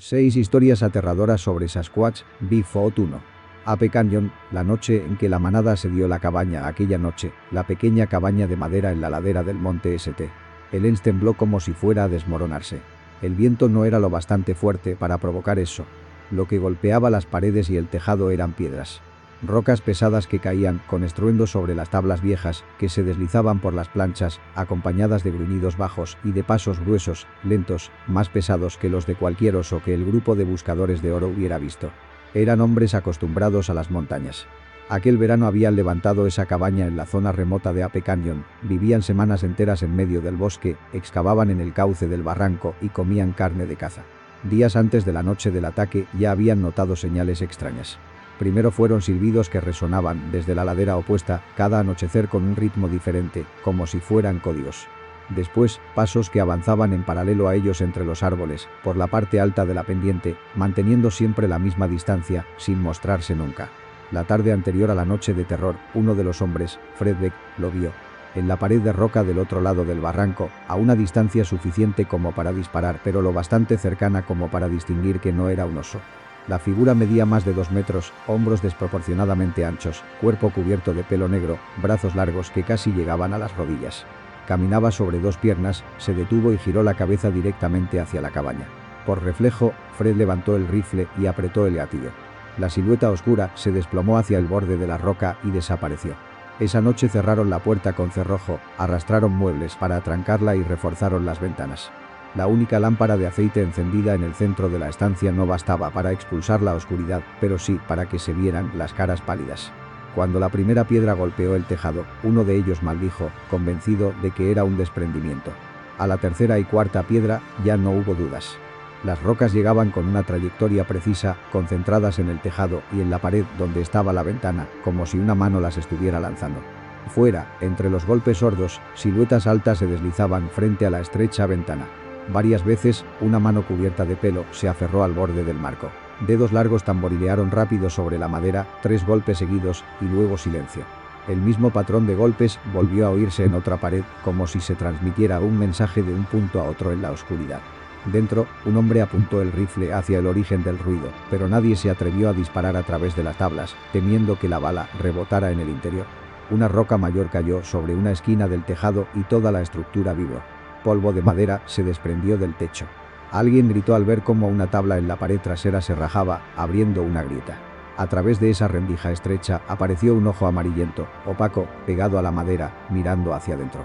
6 historias aterradoras sobre Sasquatch, Bigfoot 1. Ape Canyon, la noche en que la manada asedió la cabaña aquella noche, la pequeña cabaña de madera en la ladera del monte St. Helens tembló como si fuera a desmoronarse. El viento no era lo bastante fuerte para provocar eso. Lo que golpeaba las paredes y el tejado eran piedras. Rocas pesadas que caían con estruendo sobre las tablas viejas, que se deslizaban por las planchas, acompañadas de gruñidos bajos y de pasos gruesos, lentos, más pesados que los de cualquier oso que el grupo de buscadores de oro hubiera visto. Eran hombres acostumbrados a las montañas. Aquel verano habían levantado esa cabaña en la zona remota de Ape Canyon, vivían semanas enteras en medio del bosque, excavaban en el cauce del barranco y comían carne de caza. Días antes de la noche del ataque ya habían notado señales extrañas. Primero fueron silbidos que resonaban desde la ladera opuesta, cada anochecer con un ritmo diferente, como si fueran códigos. Después, pasos que avanzaban en paralelo a ellos entre los árboles, por la parte alta de la pendiente, manteniendo siempre la misma distancia, sin mostrarse nunca. La tarde anterior a la noche de terror, uno de los hombres, Fred Beck, lo vio. En la pared de roca del otro lado del barranco, a una distancia suficiente como para disparar, pero lo bastante cercana como para distinguir que no era un oso. La figura medía más de 2 metros, hombros desproporcionadamente anchos, cuerpo cubierto de pelo negro, brazos largos que casi llegaban a las rodillas. Caminaba sobre 2 piernas, se detuvo y giró la cabeza directamente hacia la cabaña. Por reflejo, Fred levantó el rifle y apretó el gatillo. La silueta oscura se desplomó hacia el borde de la roca y desapareció. Esa noche cerraron la puerta con cerrojo, arrastraron muebles para atrancarla y reforzaron las ventanas. La única lámpara de aceite encendida en el centro de la estancia no bastaba para expulsar la oscuridad, pero sí para que se vieran las caras pálidas. Cuando la primera piedra golpeó el tejado, uno de ellos maldijo, convencido de que era un desprendimiento. A la tercera y cuarta piedra ya no hubo dudas. Las rocas llegaban con una trayectoria precisa, concentradas en el tejado y en la pared donde estaba la ventana, como si una mano las estuviera lanzando. Fuera, entre los golpes sordos, siluetas altas se deslizaban frente a la estrecha ventana. Varias veces, una mano cubierta de pelo se aferró al borde del marco. Dedos largos tamborilearon rápido sobre la madera, 3 golpes seguidos, y luego silencio. El mismo patrón de golpes volvió a oírse en otra pared, como si se transmitiera un mensaje de un punto a otro en la oscuridad. Dentro, un hombre apuntó el rifle hacia el origen del ruido, pero nadie se atrevió a disparar a través de las tablas, temiendo que la bala rebotara en el interior. Una roca mayor cayó sobre una esquina del tejado y toda la estructura vibró. Polvo de madera se desprendió del techo. Alguien gritó al ver cómo una tabla en la pared trasera se rajaba, abriendo una grieta. A través de esa rendija estrecha apareció un ojo amarillento, opaco, pegado a la madera, mirando hacia adentro.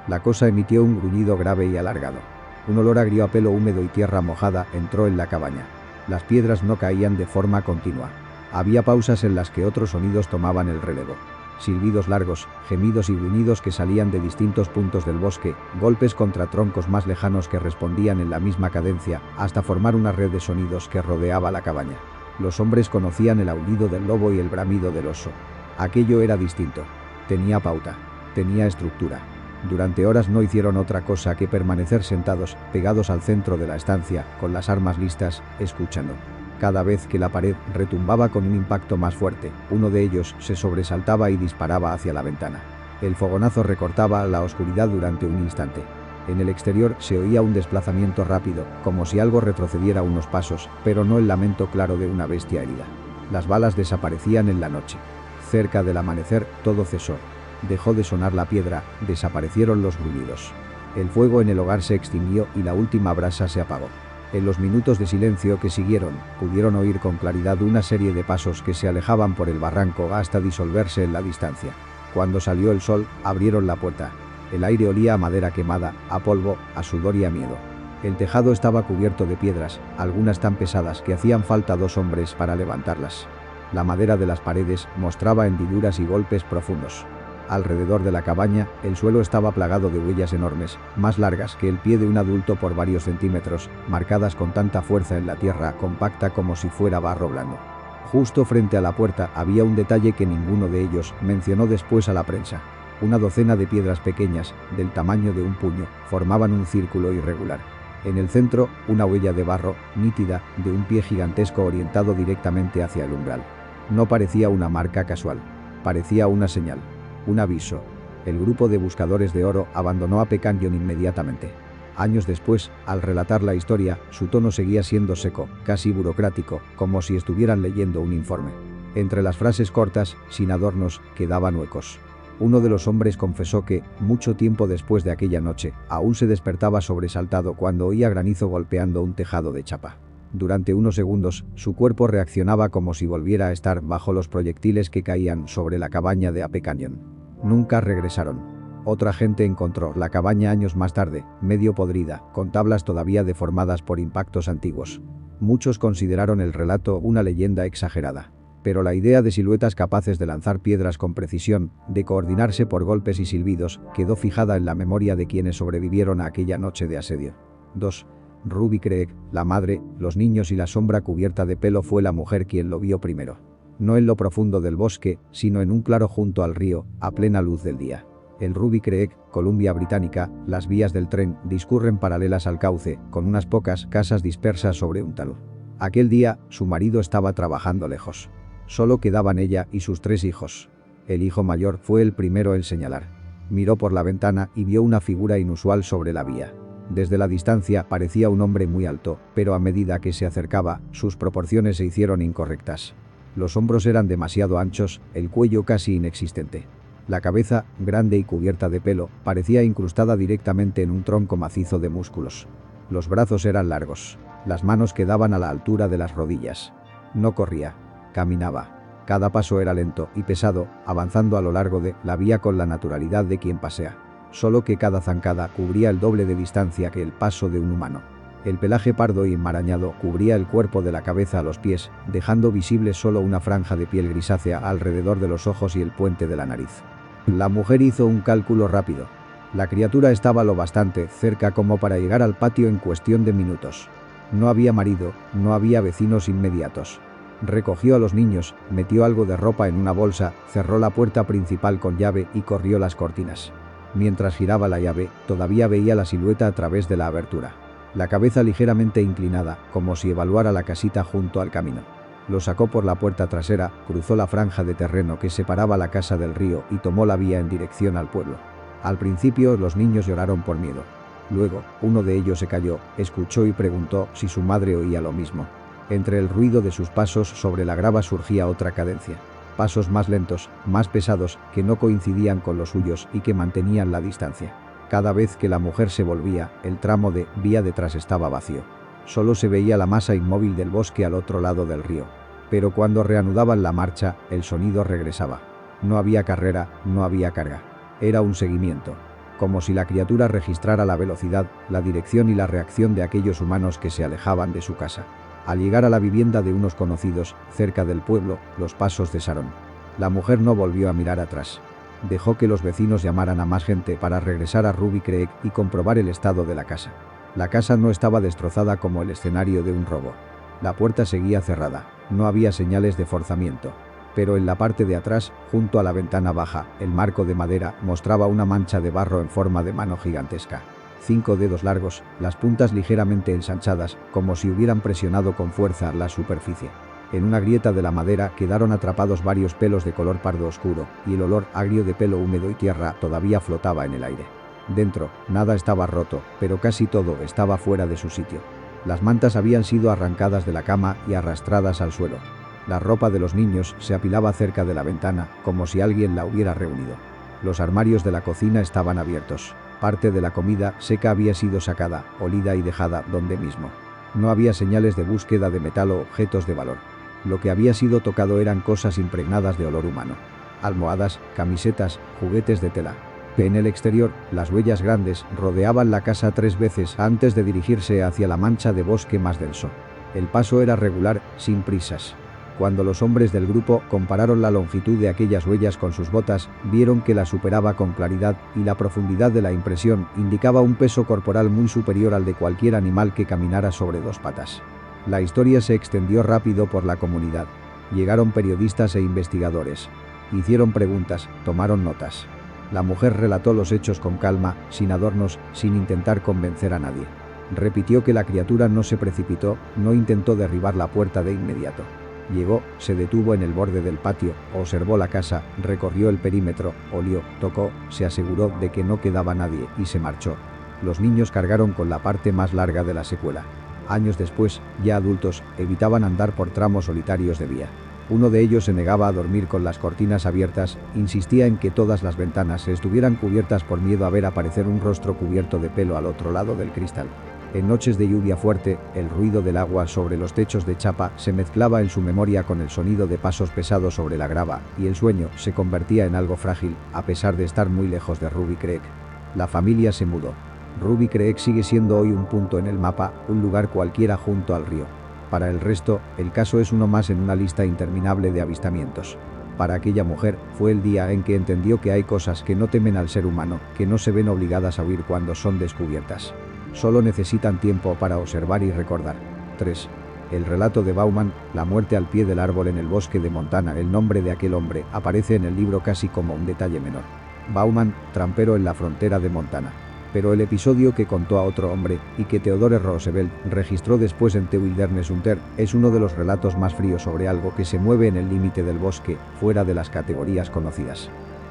La cosa emitió un gruñido grave y alargado. Un olor agrio a pelo húmedo y tierra mojada entró en la cabaña. Las piedras no caían de forma continua. Había pausas en las que otros sonidos tomaban el relevo. Silbidos largos, gemidos y gruñidos que salían de distintos puntos del bosque, golpes contra troncos más lejanos que respondían en la misma cadencia, hasta formar una red de sonidos que rodeaba la cabaña. Los hombres conocían el aullido del lobo y el bramido del oso. Aquello era distinto. Tenía pauta. Tenía estructura. Durante horas no hicieron otra cosa que permanecer sentados, pegados al centro de la estancia, con las armas listas, escuchando. Cada vez que la pared retumbaba con un impacto más fuerte, uno de ellos se sobresaltaba y disparaba hacia la ventana. El fogonazo recortaba la oscuridad durante un instante. En el exterior se oía un desplazamiento rápido, como si algo retrocediera unos pasos, pero no el lamento claro de una bestia herida. Las balas desaparecían en la noche. Cerca del amanecer, todo cesó. Dejó de sonar la piedra, desaparecieron los gruñidos. El fuego en el hogar se extinguió y la última brasa se apagó. En los minutos de silencio que siguieron, pudieron oír con claridad una serie de pasos que se alejaban por el barranco hasta disolverse en la distancia. Cuando salió el sol, abrieron la puerta. El aire olía a madera quemada, a polvo, a sudor y a miedo. El tejado estaba cubierto de piedras, algunas tan pesadas que hacían falta 2 hombres para levantarlas. La madera de las paredes mostraba hendiduras y golpes profundos. Alrededor de la cabaña, el suelo estaba plagado de huellas enormes, más largas que el pie de un adulto por varios centímetros, marcadas con tanta fuerza en la tierra compacta como si fuera barro blando. Justo frente a la puerta había un detalle que ninguno de ellos mencionó después a la prensa. Una docena de piedras pequeñas, del tamaño de un puño, formaban un círculo irregular. En el centro, una huella de barro, nítida, de un pie gigantesco orientado directamente hacia el umbral. No parecía una marca casual. Parecía una señal. Un aviso. El grupo de buscadores de oro abandonó Ape Canyon inmediatamente. Años después, al relatar la historia, su tono seguía siendo seco, casi burocrático, como si estuvieran leyendo un informe. Entre las frases cortas, sin adornos, quedaban huecos. Uno de los hombres confesó que, mucho tiempo después de aquella noche, aún se despertaba sobresaltado cuando oía granizo golpeando un tejado de chapa. Durante unos segundos, su cuerpo reaccionaba como si volviera a estar bajo los proyectiles que caían sobre la cabaña de Ape Canyon. Nunca regresaron. Otra gente encontró la cabaña años más tarde, medio podrida, con tablas todavía deformadas por impactos antiguos. Muchos consideraron el relato una leyenda exagerada. Pero la idea de siluetas capaces de lanzar piedras con precisión, de coordinarse por golpes y silbidos, quedó fijada en la memoria de quienes sobrevivieron a aquella noche de asedio. 2. Ruby Craig, la madre, los niños y la sombra cubierta de pelo fue la mujer quien lo vio primero. No en lo profundo del bosque, sino en un claro junto al río, a plena luz del día. En Ruby Creek, Columbia Británica, las vías del tren discurren paralelas al cauce, con unas pocas casas dispersas sobre un talud. Aquel día, su marido estaba trabajando lejos. Solo quedaban ella y sus 3 hijos. El hijo mayor fue el primero en señalar. Miró por la ventana y vio una figura inusual sobre la vía. Desde la distancia parecía un hombre muy alto, pero a medida que se acercaba, sus proporciones se hicieron incorrectas. Los hombros eran demasiado anchos, el cuello casi inexistente. La cabeza, grande y cubierta de pelo, parecía incrustada directamente en un tronco macizo de músculos. Los brazos eran largos. Las manos quedaban a la altura de las rodillas. No corría. Caminaba. Cada paso era lento y pesado, avanzando a lo largo de la vía con la naturalidad de quien pasea. Solo que cada zancada cubría el doble de distancia que el paso de un humano. El pelaje pardo y enmarañado cubría el cuerpo de la cabeza a los pies, dejando visible solo una franja de piel grisácea alrededor de los ojos y el puente de la nariz. La mujer hizo un cálculo rápido. La criatura estaba lo bastante cerca como para llegar al patio en cuestión de minutos. No había marido, no había vecinos inmediatos. Recogió a los niños, metió algo de ropa en una bolsa, cerró la puerta principal con llave y corrió las cortinas. Mientras giraba la llave, todavía veía la silueta a través de la abertura. La cabeza ligeramente inclinada, como si evaluara la casita junto al camino. Lo sacó por la puerta trasera, cruzó la franja de terreno que separaba la casa del río y tomó la vía en dirección al pueblo. Al principio los niños lloraron por miedo. Luego, uno de ellos se calló, escuchó y preguntó si su madre oía lo mismo. Entre el ruido de sus pasos sobre la grava surgía otra cadencia. Pasos más lentos, más pesados, que no coincidían con los suyos y que mantenían la distancia. Cada vez que la mujer se volvía, el tramo de vía detrás estaba vacío. Solo se veía la masa inmóvil del bosque al otro lado del río. Pero cuando reanudaban la marcha, el sonido regresaba. No había carrera, no había carga. Era un seguimiento. Como si la criatura registrara la velocidad, la dirección y la reacción de aquellos humanos que se alejaban de su casa. Al llegar a la vivienda de unos conocidos, cerca del pueblo, los pasos cesaron. La mujer no volvió a mirar atrás. Dejó que los vecinos llamaran a más gente para regresar a Ruby Creek y comprobar el estado de la casa. La casa no estaba destrozada como el escenario de un robo. La puerta seguía cerrada, no había señales de forzamiento. Pero en la parte de atrás, junto a la ventana baja, el marco de madera mostraba una mancha de barro en forma de mano gigantesca. 5 dedos largos, las puntas ligeramente ensanchadas, como si hubieran presionado con fuerza la superficie. En una grieta de la madera quedaron atrapados varios pelos de color pardo oscuro, y el olor agrio de pelo húmedo y tierra todavía flotaba en el aire. Dentro, nada estaba roto, pero casi todo estaba fuera de su sitio. Las mantas habían sido arrancadas de la cama y arrastradas al suelo. La ropa de los niños se apilaba cerca de la ventana, como si alguien la hubiera reunido. Los armarios de la cocina estaban abiertos. Parte de la comida seca había sido sacada, olida y dejada donde mismo. No había señales de búsqueda de metal o objetos de valor. Lo que había sido tocado eran cosas impregnadas de olor humano. Almohadas, camisetas, juguetes de tela. En el exterior, las huellas grandes rodeaban la casa 3 veces antes de dirigirse hacia la mancha de bosque más denso. El paso era regular, sin prisas. Cuando los hombres del grupo compararon la longitud de aquellas huellas con sus botas, vieron que la superaba con claridad y la profundidad de la impresión indicaba un peso corporal muy superior al de cualquier animal que caminara sobre 2 patas. La historia se extendió rápido por la comunidad. Llegaron periodistas e investigadores. Hicieron preguntas, tomaron notas. La mujer relató los hechos con calma, sin adornos, sin intentar convencer a nadie. Repitió que la criatura no se precipitó, no intentó derribar la puerta de inmediato. Llegó, se detuvo en el borde del patio, observó la casa, recorrió el perímetro, olió, tocó, se aseguró de que no quedaba nadie y se marchó. Los niños cargaron con la parte más larga de la secuela. Años después, ya adultos, evitaban andar por tramos solitarios de vía. Uno de ellos se negaba a dormir con las cortinas abiertas, insistía en que todas las ventanas estuvieran cubiertas por miedo a ver aparecer un rostro cubierto de pelo al otro lado del cristal. En noches de lluvia fuerte, el ruido del agua sobre los techos de chapa se mezclaba en su memoria con el sonido de pasos pesados sobre la grava, y el sueño se convertía en algo frágil, a pesar de estar muy lejos de Ruby Creek. La familia se mudó. Ruby Creek sigue siendo hoy un punto en el mapa, un lugar cualquiera junto al río. Para el resto, el caso es uno más en una lista interminable de avistamientos. Para aquella mujer, fue el día en que entendió que hay cosas que no temen al ser humano, que no se ven obligadas a huir cuando son descubiertas. Solo necesitan tiempo para observar y recordar. 3. El relato de Bauman, La muerte al pie del árbol en el bosque de Montana. El nombre de aquel hombre aparece en el libro casi como un detalle menor. Bauman, trampero en la frontera de Montana. Pero el episodio que contó a otro hombre, y que Theodore Roosevelt registró después en The Wilderness Hunter, es uno de los relatos más fríos sobre algo que se mueve en el límite del bosque, fuera de las categorías conocidas.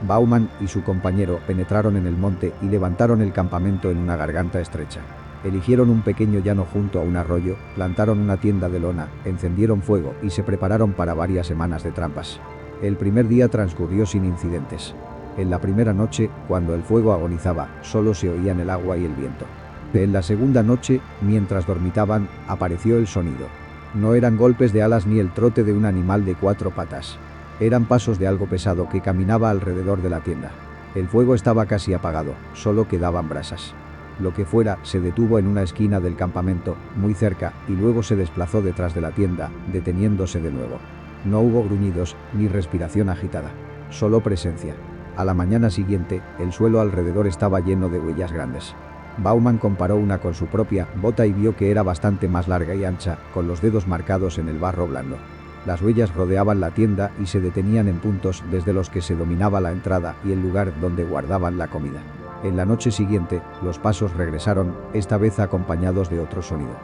Bauman y su compañero penetraron en el monte y levantaron el campamento en una garganta estrecha. Eligieron un pequeño llano junto a un arroyo, plantaron una tienda de lona, encendieron fuego y se prepararon para varias semanas de trampas. El primer día transcurrió sin incidentes. En la primera noche, cuando el fuego agonizaba, solo se oían el agua y el viento. En la segunda noche, mientras dormitaban, apareció el sonido. No eran golpes de alas ni el trote de un animal de 4 patas. Eran pasos de algo pesado que caminaba alrededor de la tienda. El fuego estaba casi apagado, solo quedaban brasas. Lo que fuera se detuvo en una esquina del campamento, muy cerca, y luego se desplazó detrás de la tienda, deteniéndose de nuevo. No hubo gruñidos, ni respiración agitada. Solo presencia. A la mañana siguiente, el suelo alrededor estaba lleno de huellas grandes. Bauman comparó una con su propia bota y vio que era bastante más larga y ancha, con los dedos marcados en el barro blando. Las huellas rodeaban la tienda y se detenían en puntos desde los que se dominaba la entrada y el lugar donde guardaban la comida. En la noche siguiente, los pasos regresaron, esta vez acompañados de otro sonido.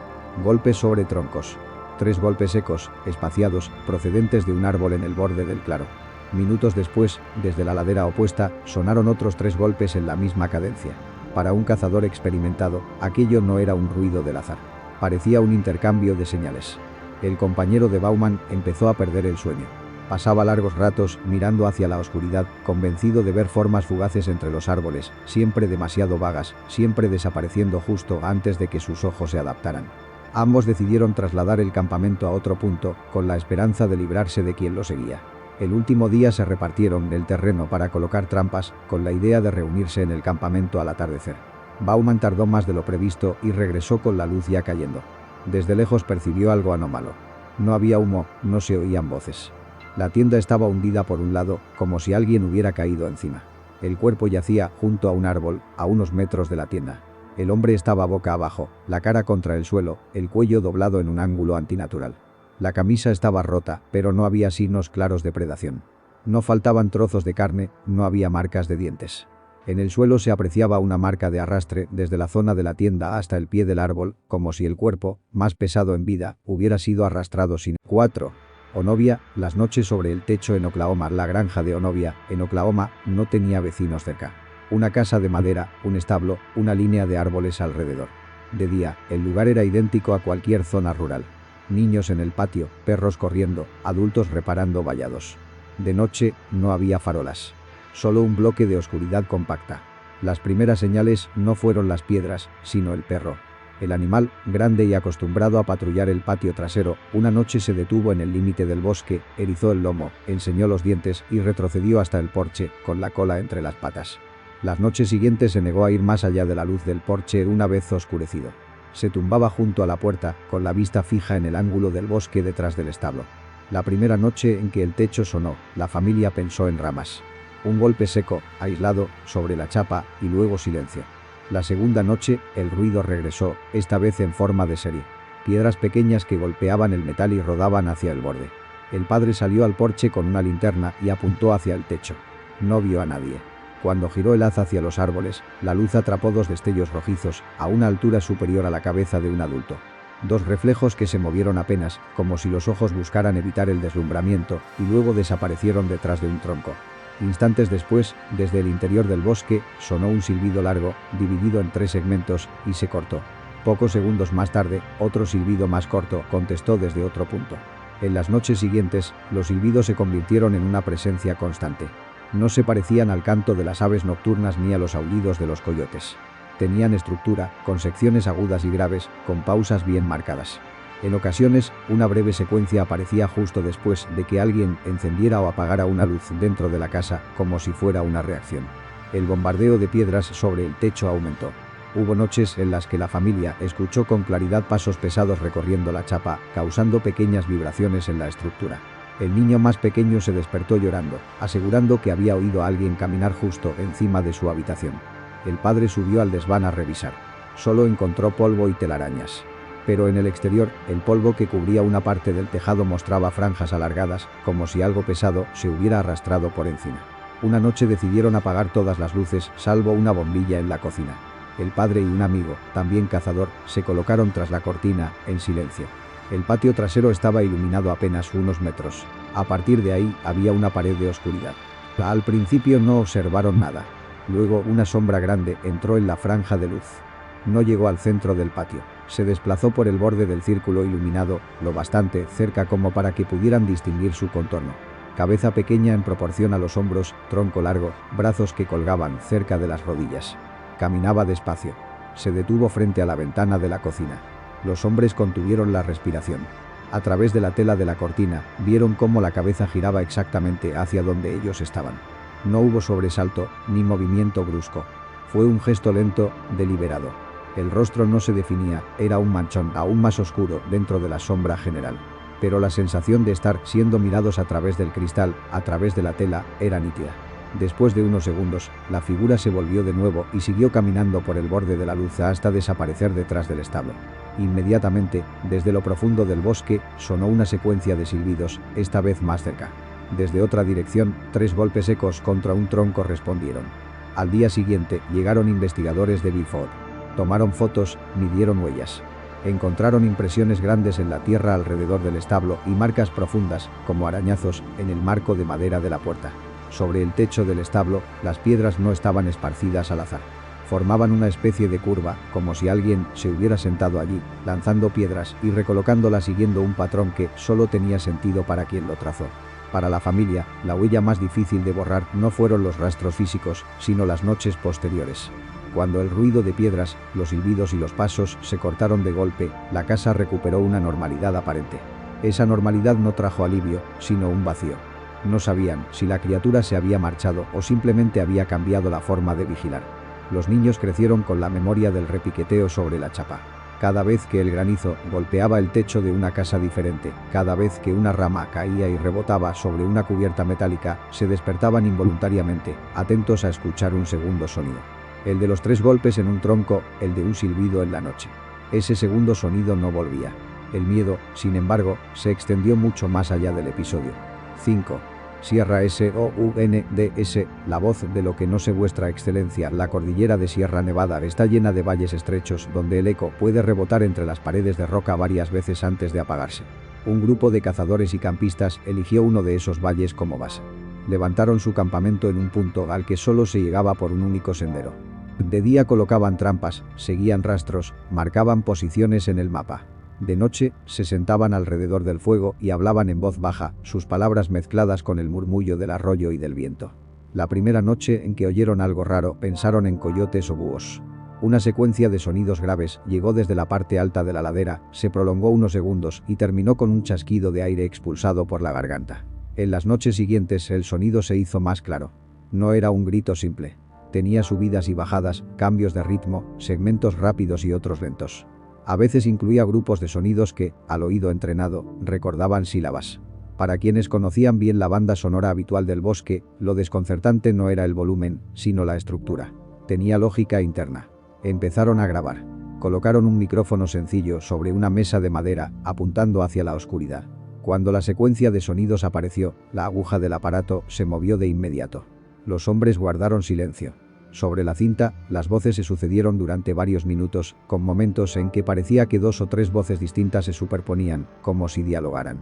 Golpes sobre troncos. 3 golpes secos, espaciados, procedentes de un árbol en el borde del claro. Minutos después, desde la ladera opuesta, sonaron otros 3 golpes en la misma cadencia. Para un cazador experimentado, aquello no era un ruido del azar. Parecía un intercambio de señales. El compañero de Bauman empezó a perder el sueño. Pasaba largos ratos mirando hacia la oscuridad, convencido de ver formas fugaces entre los árboles, siempre demasiado vagas, siempre desapareciendo justo antes de que sus ojos se adaptaran. Ambos decidieron trasladar el campamento a otro punto, con la esperanza de librarse de quien lo seguía. El último día se repartieron el terreno para colocar trampas, con la idea de reunirse en el campamento al atardecer. Bauman tardó más de lo previsto y regresó con la luz ya cayendo. Desde lejos percibió algo anómalo. No había humo, no se oían voces. La tienda estaba hundida por un lado, como si alguien hubiera caído encima. El cuerpo yacía junto a un árbol, a unos metros de la tienda. El hombre estaba boca abajo, la cara contra el suelo, el cuello doblado en un ángulo antinatural. La camisa estaba rota, pero no había signos claros de predación. No faltaban trozos de carne, no había marcas de dientes. En el suelo se apreciaba una marca de arrastre desde la zona de la tienda hasta el pie del árbol, como si el cuerpo, más pesado en vida, hubiera sido arrastrado sin. 4. Onovia, las noches sobre el techo en Oklahoma. La granja de Onovia, en Oklahoma, no tenía vecinos cerca. Una casa de madera, un establo, una línea de árboles alrededor. De día, el lugar era idéntico a cualquier zona rural. Niños en el patio, perros corriendo, adultos reparando vallados. De noche, no había farolas. Solo un bloque de oscuridad compacta. Las primeras señales no fueron las piedras, sino el perro. El animal, grande y acostumbrado a patrullar el patio trasero, una noche se detuvo en el límite del bosque, erizó el lomo, enseñó los dientes y retrocedió hasta el porche, con la cola entre las patas. Las noches siguientes se negó a ir más allá de la luz del porche una vez oscurecido. Se tumbaba junto a la puerta, con la vista fija en el ángulo del bosque detrás del establo. La primera noche en que el techo sonó, la familia pensó en ramas. Un golpe seco, aislado, sobre la chapa, y luego silencio. La segunda noche, el ruido regresó, esta vez en forma de serie. Piedras pequeñas que golpeaban el metal y rodaban hacia el borde. El padre salió al porche con una linterna y apuntó hacia el techo. No vio a nadie. Cuando giró el haz hacia los árboles, la luz atrapó 2 destellos rojizos, a una altura superior a la cabeza de un adulto. 2 reflejos que se movieron apenas, como si los ojos buscaran evitar el deslumbramiento, y luego desaparecieron detrás de un tronco. Instantes después, desde el interior del bosque, sonó un silbido largo, dividido en 3 segmentos, y se cortó. Pocos segundos más tarde, otro silbido más corto contestó desde otro punto. En las noches siguientes, los silbidos se convirtieron en una presencia constante. No se parecían al canto de las aves nocturnas ni a los aullidos de los coyotes. Tenían estructura, con secciones agudas y graves, con pausas bien marcadas. En ocasiones, una breve secuencia aparecía justo después de que alguien encendiera o apagara una luz dentro de la casa, como si fuera una reacción. El bombardeo de piedras sobre el techo aumentó. Hubo noches en las que la familia escuchó con claridad pasos pesados recorriendo la chapa, causando pequeñas vibraciones en la estructura. El niño más pequeño se despertó llorando, asegurando que había oído a alguien caminar justo encima de su habitación. El padre subió al desván a revisar. Solo encontró polvo y telarañas. Pero en el exterior, el polvo que cubría una parte del tejado mostraba franjas alargadas, como si algo pesado se hubiera arrastrado por encima. Una noche decidieron apagar todas las luces, salvo una bombilla en la cocina. El padre y un amigo, también cazador, se colocaron tras la cortina, en silencio. El patio trasero estaba iluminado apenas unos metros. A partir de ahí, había una pared de oscuridad. Al principio no observaron nada. Luego, una sombra grande entró en la franja de luz. No llegó al centro del patio. Se desplazó por el borde del círculo iluminado, lo bastante cerca como para que pudieran distinguir su contorno. Cabeza pequeña en proporción a los hombros, tronco largo, brazos que colgaban cerca de las rodillas. Caminaba despacio. Se detuvo frente a la ventana de la cocina. Los hombres contuvieron la respiración. A través de la tela de la cortina, vieron cómo la cabeza giraba exactamente hacia donde ellos estaban. No hubo sobresalto, ni movimiento brusco. Fue un gesto lento, deliberado. El rostro no se definía, era un manchón aún más oscuro dentro de la sombra general. Pero la sensación de estar siendo mirados a través del cristal, a través de la tela, era nítida. Después de unos segundos, la figura se volvió de nuevo y siguió caminando por el borde de la luz hasta desaparecer detrás del establo. Inmediatamente, desde lo profundo del bosque, sonó una secuencia de silbidos, esta vez más cerca. Desde otra dirección, 3 golpes secos contra un tronco respondieron. Al día siguiente, llegaron investigadores de Bigfoot. Tomaron fotos, midieron huellas. Encontraron impresiones grandes en la tierra alrededor del establo y marcas profundas, como arañazos, en el marco de madera de la puerta. Sobre el techo del establo, las piedras no estaban esparcidas al azar. Formaban una especie de curva, como si alguien se hubiera sentado allí, lanzando piedras y recolocándolas siguiendo un patrón que solo tenía sentido para quien lo trazó. Para la familia, la huella más difícil de borrar no fueron los rastros físicos, sino las noches posteriores. Cuando el ruido de piedras, los silbidos y los pasos se cortaron de golpe, la casa recuperó una normalidad aparente. Esa normalidad no trajo alivio, sino un vacío. No sabían si la criatura se había marchado o simplemente había cambiado la forma de vigilar. Los niños crecieron con la memoria del repiqueteo sobre la chapa. Cada vez que el granizo golpeaba el techo de una casa diferente, cada vez que una rama caía y rebotaba sobre una cubierta metálica, se despertaban involuntariamente, atentos a escuchar un segundo sonido. El de los 3 golpes en un tronco, el de un silbido en la noche. Ese segundo sonido no volvía. El miedo, sin embargo, se extendió mucho más allá del episodio. 5. Sierra SOUNDS, la voz de lo que no sé vuestra excelencia, la cordillera de Sierra Nevada está llena de valles estrechos donde el eco puede rebotar entre las paredes de roca varias veces antes de apagarse. Un grupo de cazadores y campistas eligió uno de esos valles como base. Levantaron su campamento en un punto al que solo se llegaba por un único sendero. De día colocaban trampas, seguían rastros, marcaban posiciones en el mapa. De noche, se sentaban alrededor del fuego y hablaban en voz baja, sus palabras mezcladas con el murmullo del arroyo y del viento. La primera noche en que oyeron algo raro, pensaron en coyotes o búhos. Una secuencia de sonidos graves llegó desde la parte alta de la ladera, se prolongó unos segundos y terminó con un chasquido de aire expulsado por la garganta. En las noches siguientes el sonido se hizo más claro. No era un grito simple. Tenía subidas y bajadas, cambios de ritmo, segmentos rápidos y otros lentos. A veces incluía grupos de sonidos que, al oído entrenado, recordaban sílabas. Para quienes conocían bien la banda sonora habitual del bosque, lo desconcertante no era el volumen, sino la estructura. Tenía lógica interna. Empezaron a grabar. Colocaron un micrófono sencillo sobre una mesa de madera, apuntando hacia la oscuridad. Cuando la secuencia de sonidos apareció, la aguja del aparato se movió de inmediato. Los hombres guardaron silencio. Sobre la cinta, las voces se sucedieron durante varios minutos, con momentos en que parecía que 2 o 3 voces distintas se superponían, como si dialogaran.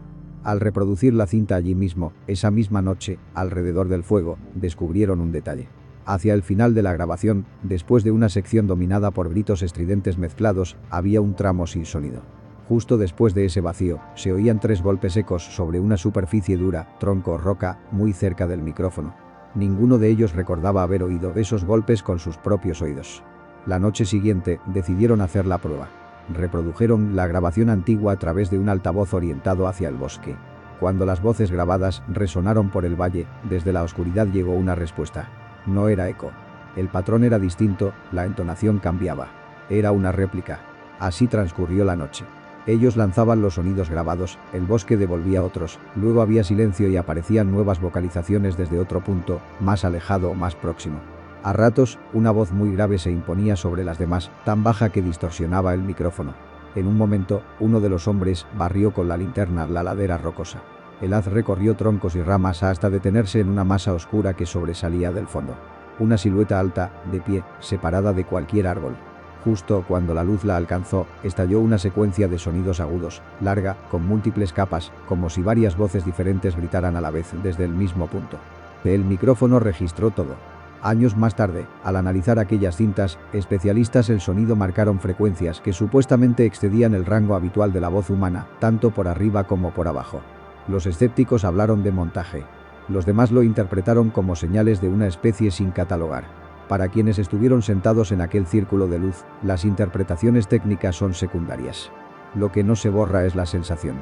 Al reproducir la cinta allí mismo, esa misma noche, alrededor del fuego, descubrieron un detalle. Hacia el final de la grabación, después de una sección dominada por gritos estridentes mezclados, había un tramo sin sonido. Justo después de ese vacío, se oían 3 golpes secos sobre una superficie dura, tronco o roca, muy cerca del micrófono. Ninguno de ellos recordaba haber oído esos golpes con sus propios oídos. La noche siguiente, decidieron hacer la prueba. Reprodujeron la grabación antigua a través de un altavoz orientado hacia el bosque. Cuando las voces grabadas resonaron por el valle, desde la oscuridad llegó una respuesta. No era eco. El patrón era distinto, la entonación cambiaba. Era una réplica. Así transcurrió la noche. Ellos lanzaban los sonidos grabados, el bosque devolvía otros, luego había silencio y aparecían nuevas vocalizaciones desde otro punto, más alejado o más próximo. A ratos, una voz muy grave se imponía sobre las demás, tan baja que distorsionaba el micrófono. En un momento, uno de los hombres barrió con la linterna la ladera rocosa. El haz recorrió troncos y ramas hasta detenerse en una masa oscura que sobresalía del fondo. Una silueta alta, de pie, separada de cualquier árbol. Justo cuando la luz la alcanzó, estalló una secuencia de sonidos agudos, larga, con múltiples capas, como si varias voces diferentes gritaran a la vez desde el mismo punto. El micrófono registró todo. Años más tarde, al analizar aquellas cintas, especialistas del sonido marcaron frecuencias que supuestamente excedían el rango habitual de la voz humana, tanto por arriba como por abajo. Los escépticos hablaron de montaje. Los demás lo interpretaron como señales de una especie sin catalogar. Para quienes estuvieron sentados en aquel círculo de luz, las interpretaciones técnicas son secundarias. Lo que no se borra es la sensación.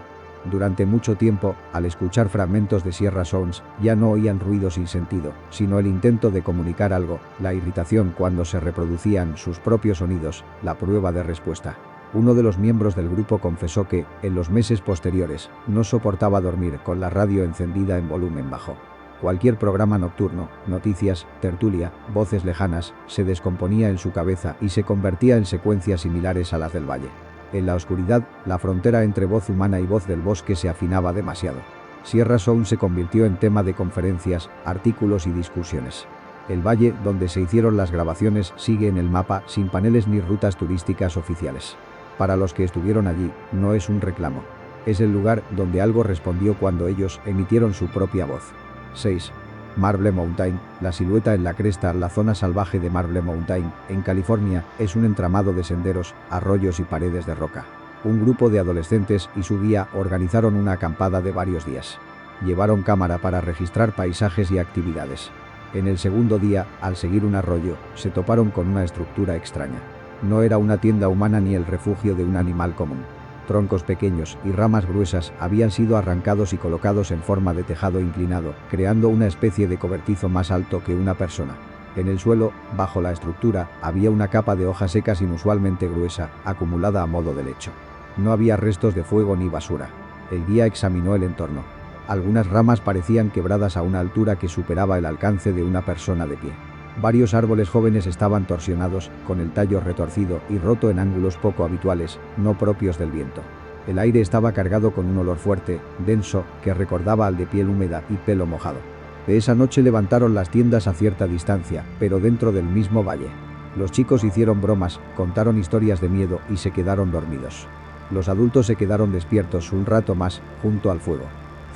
Durante mucho tiempo, al escuchar fragmentos de Sierra Sounds, ya no oían ruido sin sentido, sino el intento de comunicar algo, la irritación cuando se reproducían sus propios sonidos, la prueba de respuesta. Uno de los miembros del grupo confesó que, en los meses posteriores, no soportaba dormir con la radio encendida en volumen bajo. Cualquier programa nocturno, noticias, tertulia, voces lejanas, se descomponía en su cabeza y se convertía en secuencias similares a las del valle. En la oscuridad, la frontera entre voz humana y voz del bosque se afinaba demasiado. Sierra Sound se convirtió en tema de conferencias, artículos y discusiones. El valle, donde se hicieron las grabaciones, sigue en el mapa, sin paneles ni rutas turísticas oficiales. Para los que estuvieron allí, no es un reclamo. Es el lugar donde algo respondió cuando ellos emitieron su propia voz. 6. Marble Mountain, la silueta en la cresta, la zona salvaje de Marble Mountain, en California, es un entramado de senderos, arroyos y paredes de roca. Un grupo de adolescentes y su guía organizaron una acampada de varios días. Llevaron cámara para registrar paisajes y actividades. En el segundo día, al seguir un arroyo, se toparon con una estructura extraña. No era una tienda humana ni el refugio de un animal común. Troncos pequeños y ramas gruesas habían sido arrancados y colocados en forma de tejado inclinado, creando una especie de cobertizo más alto que una persona. En el suelo, bajo la estructura, había una capa de hojas secas inusualmente gruesa, acumulada a modo de lecho. No había restos de fuego ni basura. El guía examinó el entorno. Algunas ramas parecían quebradas a una altura que superaba el alcance de una persona de pie. Varios árboles jóvenes estaban torsionados, con el tallo retorcido y roto en ángulos poco habituales, no propios del viento. El aire estaba cargado con un olor fuerte, denso, que recordaba al de piel húmeda y pelo mojado. De esa noche levantaron las tiendas a cierta distancia, pero dentro del mismo valle. Los chicos hicieron bromas, contaron historias de miedo y se quedaron dormidos. Los adultos se quedaron despiertos un rato más, junto al fuego.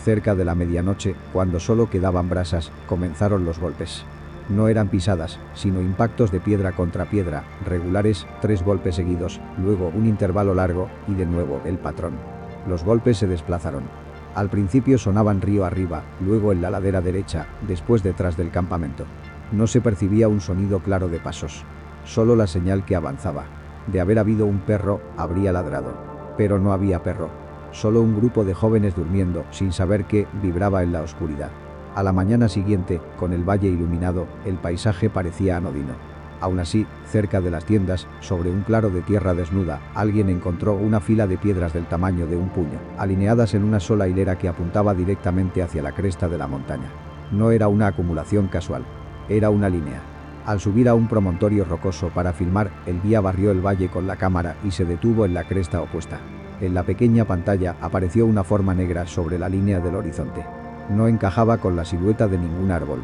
Cerca de la medianoche, cuando solo quedaban brasas, comenzaron los golpes. No eran pisadas, sino impactos de piedra contra piedra, regulares, 3 golpes seguidos, luego un intervalo largo, y de nuevo el patrón. Los golpes se desplazaron. Al principio sonaban río arriba, luego en la ladera derecha, después detrás del campamento. No se percibía un sonido claro de pasos. Solo la señal que avanzaba. De haber habido un perro, habría ladrado. Pero no había perro. Solo un grupo de jóvenes durmiendo, sin saber qué, vibraba en la oscuridad. A la mañana siguiente, con el valle iluminado, el paisaje parecía anodino. Aún así, cerca de las tiendas, sobre un claro de tierra desnuda, alguien encontró una fila de piedras del tamaño de un puño, alineadas en una sola hilera que apuntaba directamente hacia la cresta de la montaña. No era una acumulación casual. Era una línea. Al subir a un promontorio rocoso para filmar, el guía barrió el valle con la cámara y se detuvo en la cresta opuesta. En la pequeña pantalla apareció una forma negra sobre la línea del horizonte. No encajaba con la silueta de ningún árbol.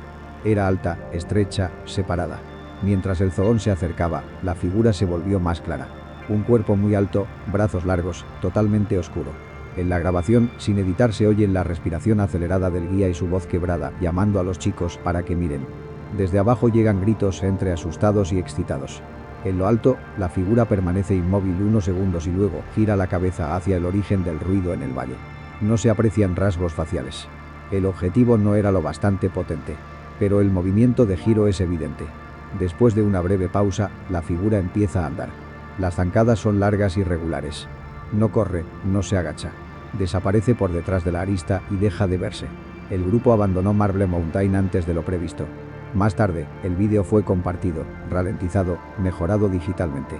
Era alta, estrecha, separada. Mientras el zoón se acercaba, la figura se volvió más clara. Un cuerpo muy alto, brazos largos, totalmente oscuro. En la grabación, sin editar, se oye la respiración acelerada del guía y su voz quebrada, llamando a los chicos para que miren. Desde abajo llegan gritos entre asustados y excitados. En lo alto, la figura permanece inmóvil unos segundos y luego gira la cabeza hacia el origen del ruido en el valle. No se aprecian rasgos faciales. El objetivo no era lo bastante potente, pero el movimiento de giro es evidente. Después de una breve pausa, la figura empieza a andar. Las zancadas son largas y regulares. No corre, no se agacha. Desaparece por detrás de la arista y deja de verse. El grupo abandonó Marble Mountain antes de lo previsto. Más tarde, el vídeo fue compartido, ralentizado, mejorado digitalmente.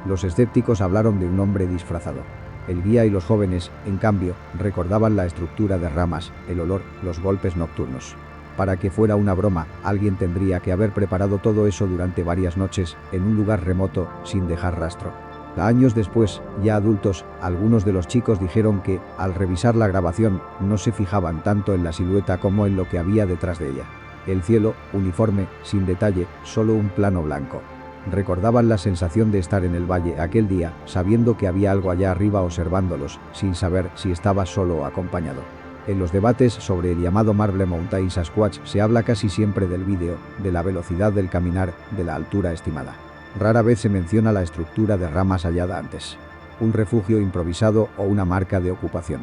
Los escépticos hablaron de un hombre disfrazado. El guía y los jóvenes, en cambio, recordaban la estructura de ramas, el olor, los golpes nocturnos. Para que fuera una broma, alguien tendría que haber preparado todo eso durante varias noches, en un lugar remoto, sin dejar rastro. Años después, ya adultos, algunos de los chicos dijeron que, al revisar la grabación, no se fijaban tanto en la silueta como en lo que había detrás de ella. El cielo, uniforme, sin detalle, solo un plano blanco. Recordaban la sensación de estar en el valle aquel día, sabiendo que había algo allá arriba observándolos, sin saber si estaba solo o acompañado. En los debates sobre el llamado Marble Mountain Sasquatch se habla casi siempre del vídeo, de la velocidad del caminar, de la altura estimada. Rara vez se menciona la estructura de ramas hallada antes. Un refugio improvisado o una marca de ocupación.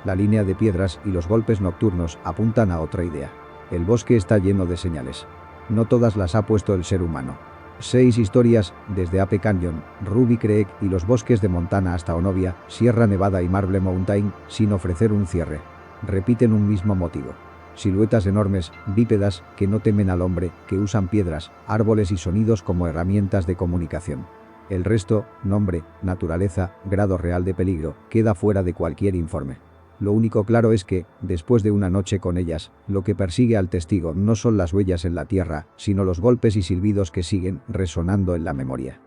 La línea de piedras y los golpes nocturnos apuntan a otra idea. El bosque está lleno de señales. No todas las ha puesto el ser humano. 6 historias, desde Ape Canyon, Ruby Creek y los bosques de Montana hasta Onovia, Sierra Nevada y Marble Mountain, sin ofrecer un cierre. Repiten un mismo motivo. Siluetas enormes, bípedas, que no temen al hombre, que usan piedras, árboles y sonidos como herramientas de comunicación. El resto, nombre, naturaleza, grado real de peligro, queda fuera de cualquier informe. Lo único claro es que, después de una noche con ellas, lo que persigue al testigo no son las huellas en la tierra, sino los golpes y silbidos que siguen resonando en la memoria.